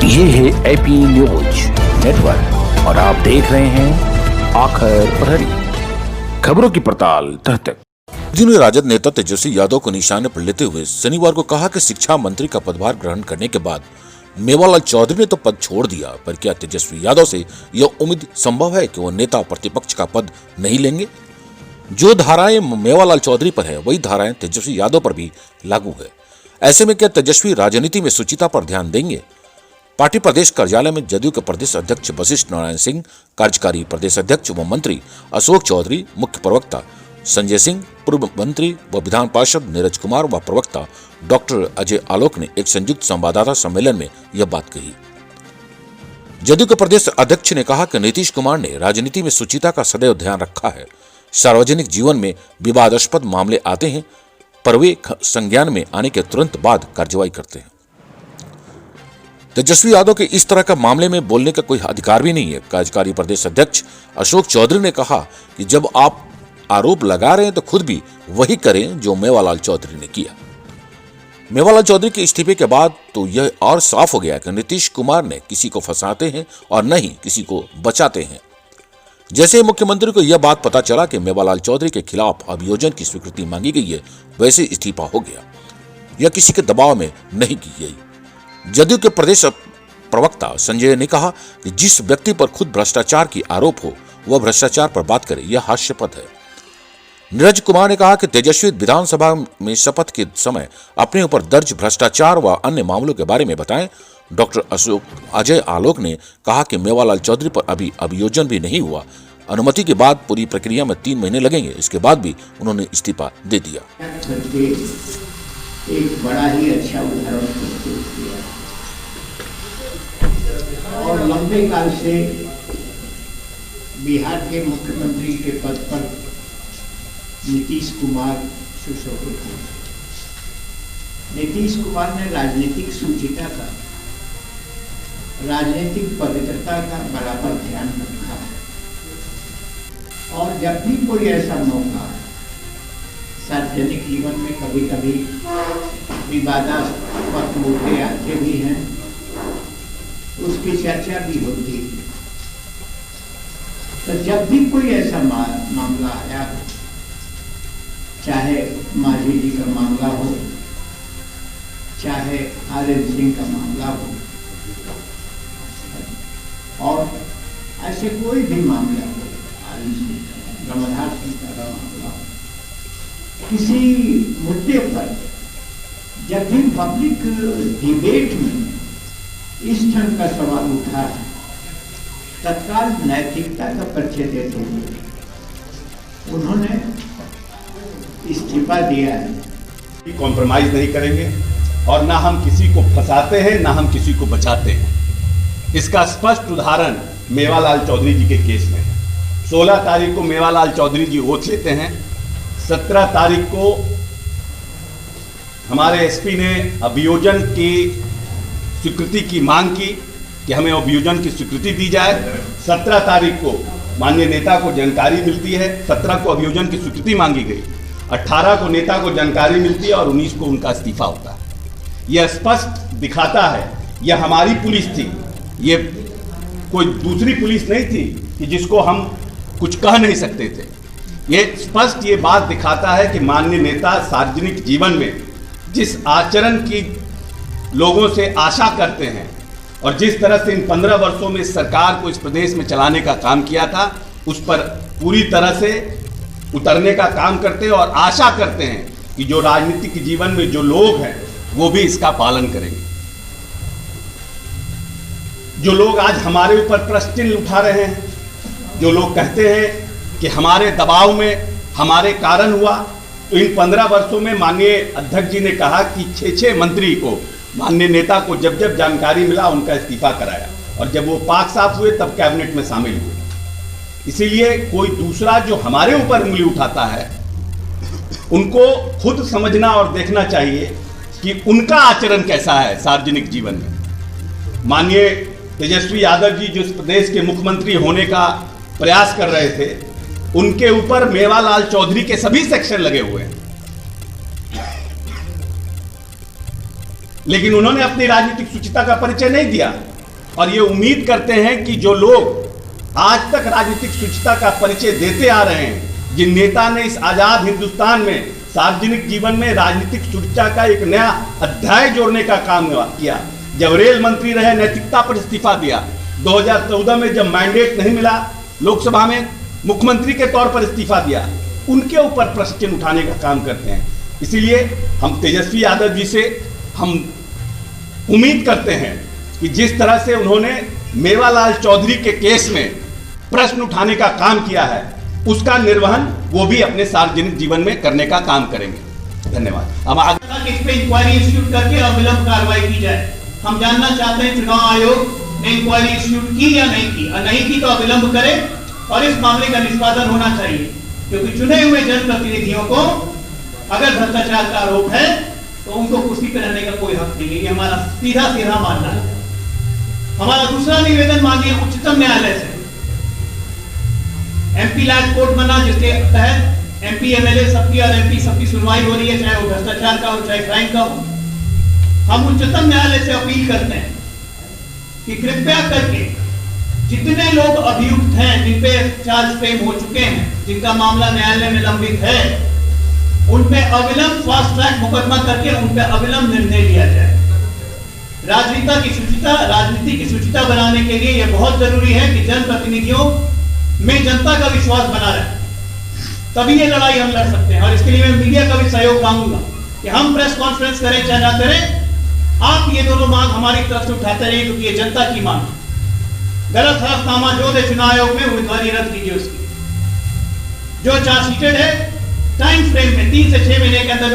ये है AP news network और आप देख रहे हैं आखिर प्रहरी, खबरों की पड़ताल तह तक। जिन्होंने राजद नेता तेजस्वी यादव को निशाने पर लेते हुए शनिवार को कहा कि शिक्षा मंत्री का पदभार ग्रहण करने के बाद मेवालाल चौधरी ने तो पद छोड़ दिया, पर क्या तेजस्वी यादव से यह उम्मीद संभव है कि वो नेता प्रतिपक्ष का पद नहीं लेंगे? जो धाराएं मेवालाल चौधरी पर है वही धाराएं तेजस्वी यादव पर भी लागू है। ऐसे में क्या तेजस्वी राजनीति में शुचिता पर ध्यान देंगे? पार्टी प्रदेश कार्यालय में जदयू के प्रदेश अध्यक्ष वशिष्ठ नारायण सिंह, कार्यकारी प्रदेश अध्यक्ष व मंत्री अशोक चौधरी, मुख्य प्रवक्ता संजय सिंह, पूर्व मंत्री व विधान पार्षद नीरज कुमार व प्रवक्ता डॉक्टर अजय आलोक ने एक संयुक्त संवाददाता सम्मेलन में यह बात कही। जदयू के प्रदेश अध्यक्ष ने कहा कि नीतीश कुमार ने राजनीति में शुचिता का सदैव ध्यान रखा है। सार्वजनिक जीवन में विवादास्पद मामले आते हैं पर वे संज्ञान में आने के तुरंत बाद कार्रवाई करते हैं। तेजस्वी यादव के इस तरह का मामले में बोलने का कोई अधिकार भी नहीं है। कार्यकारी प्रदेश अध्यक्ष अशोक चौधरी ने कहा कि जब आप आरोप लगा रहे हैं तो खुद भी वही करें जो मेवालाल चौधरी ने किया। मेवालाल चौधरी के इस्तीफे के बाद तो यह और साफ हो गया कि नीतीश कुमार ने किसी को फंसाते हैं और न ही किसी को बचाते हैं। जैसे मुख्यमंत्री को यह बात पता चला कि मेवालाल चौधरी के खिलाफ अभियोजन की स्वीकृति मांगी गई है, वैसे इस्तीफा हो गया। यह किसी के दबाव में नहीं की गई। जदयू के प्रदेश प्रवक्ता संजय ने कहा कि जिस व्यक्ति पर खुद भ्रष्टाचार की आरोप हो वह भ्रष्टाचार पर बात करे, यह हास्यास्पद है। नीरज कुमार ने कहा कि तेजस्वी विधानसभा में शपथ के समय अपने ऊपर दर्ज भ्रष्टाचार व अन्य मामलों के बारे में बताएं। डॉक्टर अजय आलोक ने कहा कि मेवालाल चौधरी पर अभी अभियोजन भी नहीं हुआ। अनुमति के बाद पूरी प्रक्रिया में 3 महीने लगेंगे। इसके बाद भी उन्होंने इस्तीफा दे दिया। एक बड़ा ही अच्छा उदाहरण प्रस्तुत किया और लंबे काल से बिहार के मुख्यमंत्री के पद पर नीतीश कुमार सुशोभित हैं। नीतीश कुमार ने राजनीतिक शुचिता का, राजनीतिक पवित्रता का बराबर ध्यान रखा है और जब भी कोई ऐसा मौका सार्वजनिक जीवन में कभी कभी विवादास्पद मुद्दे आते भी हैं, उसकी चर्चा भी होती है। तो जब भी कोई ऐसा मामला आया हो, चाहे मांझी जी का मामला हो, चाहे आर्यन सिंह का मामला हो, और ऐसे कोई भी मामला हो, आर्यन सिंह का, रमधार सिंह का मामला हो, किसी मुद्दे पर जब भी पब्लिक डिबेट में इस ढंग का सवाल उठा है, तत्काल नैतिकता का परिचय देते हुए उन्होंने इस्तीफा दिया है। कॉम्प्रोमाइज नहीं करेंगे और ना हम किसी को फंसाते हैं ना हम किसी को बचाते हैं। इसका स्पष्ट उदाहरण मेवालाल चौधरी जी के केस में है। 16 तारीख को मेवालाल चौधरी जी ओथ लेते हैं। 17 तारीख को हमारे एसपी ने अभियोजन की स्वीकृति की मांग की कि हमें अभियोजन की स्वीकृति दी जाए। 17 तारीख को माननीय नेता को जानकारी मिलती है। 17 को अभियोजन की स्वीकृति मांगी गई, 18 को नेता को जानकारी मिलती है और 19 को उनका इस्तीफा होता है। यह स्पष्ट दिखाता है यह हमारी पुलिस थी, ये कोई दूसरी पुलिस नहीं थी कि जिसको हम कुछ कह नहीं सकते थे। ये स्पष्ट ये बात दिखाता है कि माननीय नेता सार्वजनिक जीवन में जिस आचरण की लोगों से आशा करते हैं और जिस तरह से इन 15 वर्षों में सरकार को इस प्रदेश में चलाने का काम किया था, उस पर पूरी तरह से उतरने का काम करते हैं और आशा करते हैं कि जो राजनीतिक जीवन में जो लोग हैं वो भी इसका पालन करेंगे। जो लोग आज हमारे ऊपर प्रश्न चिन्ह उठा रहे हैं, जो लोग कहते हैं कि हमारे दबाव में हमारे कारण हुआ, तो इन 15 वर्षों में माननीय अध्यक्ष जी ने कहा कि 6 मंत्री को, माननीय नेता को जब जब जानकारी मिला उनका इस्तीफा कराया और जब वो पाक साफ हुए तब कैबिनेट में शामिल हुए। इसीलिए कोई दूसरा जो हमारे ऊपर उंगली उठाता है उनको खुद समझना और देखना चाहिए कि उनका आचरण कैसा है सार्वजनिक जीवन में। माननीय तेजस्वी यादव जी जो इस प्रदेश के मुख्यमंत्री होने का प्रयास कर रहे थे, उनके ऊपर मेवालाल चौधरी के सभी सेक्शन लगे हुए हैं, लेकिन उन्होंने अपनी राजनीतिक शुचिता का परिचय नहीं दिया। और ये उम्मीद करते हैं कि जो लोग आज तक राजनीतिक शुचिता का परिचय देते आ रहे हैं, जिन नेता ने इस आजाद हिंदुस्तान में सार्वजनिक जीवन में राजनीतिक शुचिता का एक नया अध्याय जोड़ने का काम किया, जब रेल मंत्री रहे नैतिकता पर इस्तीफा दिया, 2014 में जब मैंडेट नहीं मिला लोकसभा में मुख्यमंत्री के तौर पर इस्तीफा दिया, उनके ऊपर प्रश्न चिन्ह उठाने का काम करते हैं। इसीलिए हम तेजस्वी यादव जी से हम उम्मीद करते हैं कि जिस तरह से उन्होंने मेवालाल चौधरी के केस में प्रश्न उठाने का काम किया है, उसका निर्वहन वो भी अपने सार्वजनिक जीवन में करने का काम करेंगे। धन्यवाद। अब आगे इस पे इंक्वायरी इंस्टीट्यूट करके अविलंब कार्रवाई की जाए। हम जानना चाहते हैं चुनाव आयोग ने इंक्वायरी इंस्टीट्यूट की या नहीं की, और नहीं की तो अविलंब करे और इस मामले का निष्पादन होना चाहिए, क्योंकि चुने हुए जनप्रतिनिधियों को अगर भ्रष्टाचार का आरोप है तो उनको कुर्सी पर रहने का कोई हक नहीं है। ये हमारा सीधा मानना है। हमारा दूसरा निवेदन माननीय उच्चतम न्यायालय से, एमपी लैड कोर्ट बना जिसके तहत एमपी एमएलए सबकी और एमपी सबकी सुनवाई हो रही है, चाहे वो भ्रष्टाचार का हो चाहे क्राइम का हो। हम उच्चतम न्यायालय से अपील करते हैं कि कृपया करके जितने लोग अभियुक्त हैं, जिन पे चार्ज फ्रेम हो चुके हैं, जिनका मामला न्यायालय में लंबित है, उन पे अविलंब फास्ट ट्रैक मुकदमा करके उन पे अविलंब निर्णय लिया जाए। राजनीति की शुचिता बनाने के लिए यह बहुत जरूरी है कि जनप्रतिनिधियों में जनता का विश्वास बना रहे, तभी ये लड़ाई हम लड़ सकते हैं। और इसके लिए मैं मीडिया का भी सहयोग मांगूंगा कि हम प्रेस कॉन्फ्रेंस करें चाहे ना करें, आप ये दोनों मांग हमारी तरफ से उठाते रहिए, क्योंकि ये जनता की मांग है। गलत हलफनामा जो दे चुनाव आयोग में उम्मीदवारी रद्द कीजिए उसकी। जो चार्जशीटेड है टाइम फ्रेम में 3 से 6 महीने के अंदर